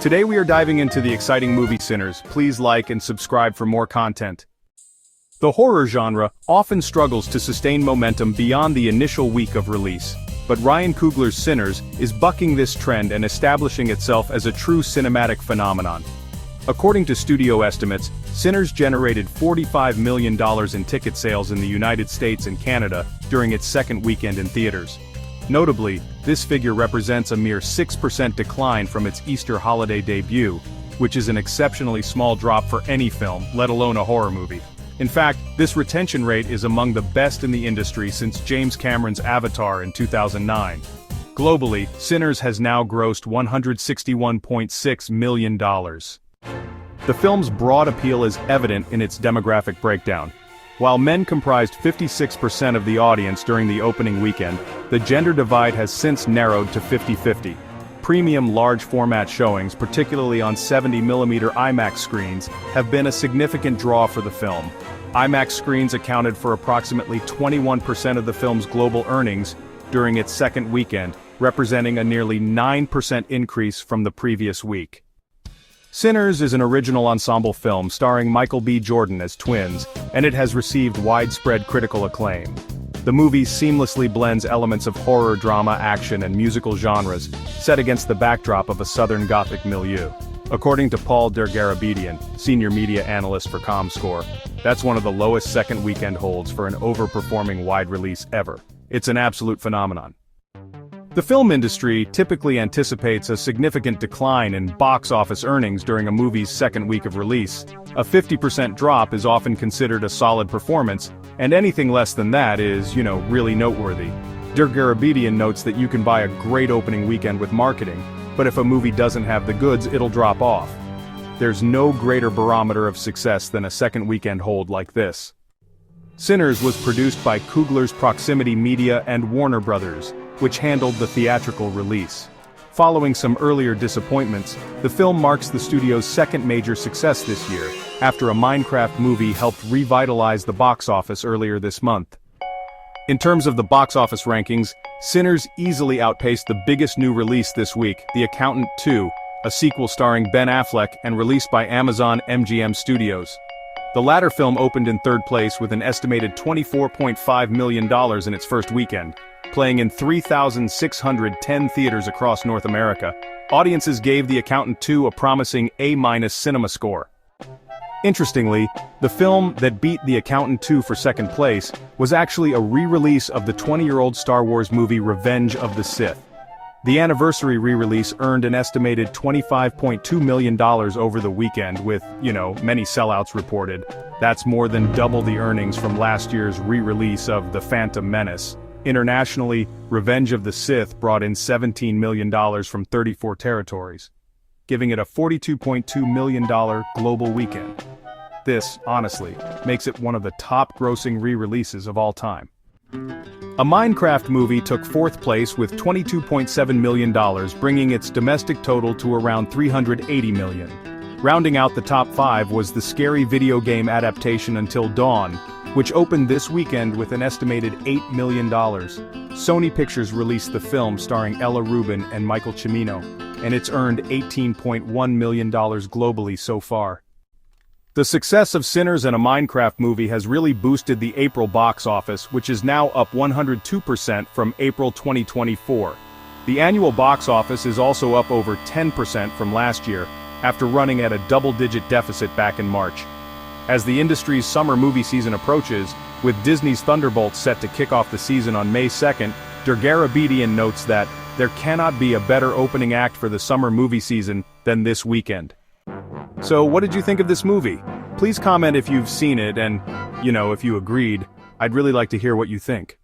Today we are diving into the exciting movie Sinners. Please like and subscribe for more content. The horror genre often struggles to sustain momentum beyond the initial week of release. But Ryan Coogler's Sinners is bucking this trend and establishing itself as a true cinematic phenomenon. According to studio estimates, Sinners generated $45 million in ticket sales in the United States and Canada during its second weekend in theaters. Notably, this figure represents a mere 6% decline from its Easter holiday debut, which is an exceptionally small drop for any film, let alone a horror movie. In fact, this retention rate is among the best in the industry since James Cameron's Avatar in 2009. Globally, Sinners has now grossed $161.6 million. The film's broad appeal is evident in its demographic breakdown. While men comprised 56% of the audience during the opening weekend, the gender divide has since narrowed to 50-50. Premium large-format showings, particularly on 70mm IMAX screens, have been a significant draw for the film. IMAX screens accounted for approximately 21% of the film's global earnings during its second weekend, representing a nearly 9% increase from the previous week. Sinners is an original ensemble film starring Michael B. Jordan as twins, and it has received widespread critical acclaim. The movie seamlessly blends elements of horror, drama, action, and musical genres, set against the backdrop of a Southern Gothic milieu. According to Paul Dergarabedian, senior media analyst for ComScore, that's one of the lowest second weekend holds for an overperforming wide release ever. It's an absolute phenomenon. The film industry typically anticipates a significant decline in box office earnings during a movie's second week of release. A 50% drop is often considered a solid performance, and anything less than that is, really noteworthy. Dergarabedian notes that you can buy a great opening weekend with marketing, but if a movie doesn't have the goods, it'll drop off. There's no greater barometer of success than a second weekend hold like this. Sinners was produced by Coogler's Proximity Media and Warner Brothers, which handled the theatrical release. Following some earlier disappointments, the film marks the studio's second major success this year, after a Minecraft movie helped revitalize the box office earlier this month. In terms of the box office rankings, Sinners easily outpaced the biggest new release this week, The Accountant 2, a sequel starring Ben Affleck and released by Amazon MGM Studios. The latter film opened in third place with an estimated $24.5 million in its first weekend. Playing in 3,610 theaters across North America, audiences gave The Accountant 2 a promising A- cinema score. Interestingly, the film that beat The Accountant 2 for second place was actually a re-release of the 20-year-old Star Wars movie Revenge of the Sith. The anniversary re-release earned an estimated $25.2 million over the weekend with, many sellouts reported. That's more than double the earnings from last year's re-release of The Phantom Menace. Internationally, Revenge of the Sith brought in $17 million from 34 territories, giving it a $42.2 million global weekend. This, honestly, makes it one of the top-grossing re-releases of all time. A Minecraft movie took fourth place with $22.7 million, bringing its domestic total to around $380 million. Rounding out the top five was the scary video game adaptation Until Dawn, which opened this weekend with an estimated $8 million. Sony Pictures released the film starring Ella Rubin and Michael Cimino, and it's earned $18.1 million globally so far. The success of Sinners and a Minecraft movie has really boosted the April box office, which is now up 102% from April 2024. The annual box office is also up over 10% from last year, after running at a double-digit deficit back in March. As the industry's summer movie season approaches, with Disney's Thunderbolts set to kick off the season on May 2nd, Dergarabedian notes that there cannot be a better opening act for the summer movie season than this weekend. So what did you think of this movie? Please comment if you've seen it and, if you agreed. I'd really like to hear what you think.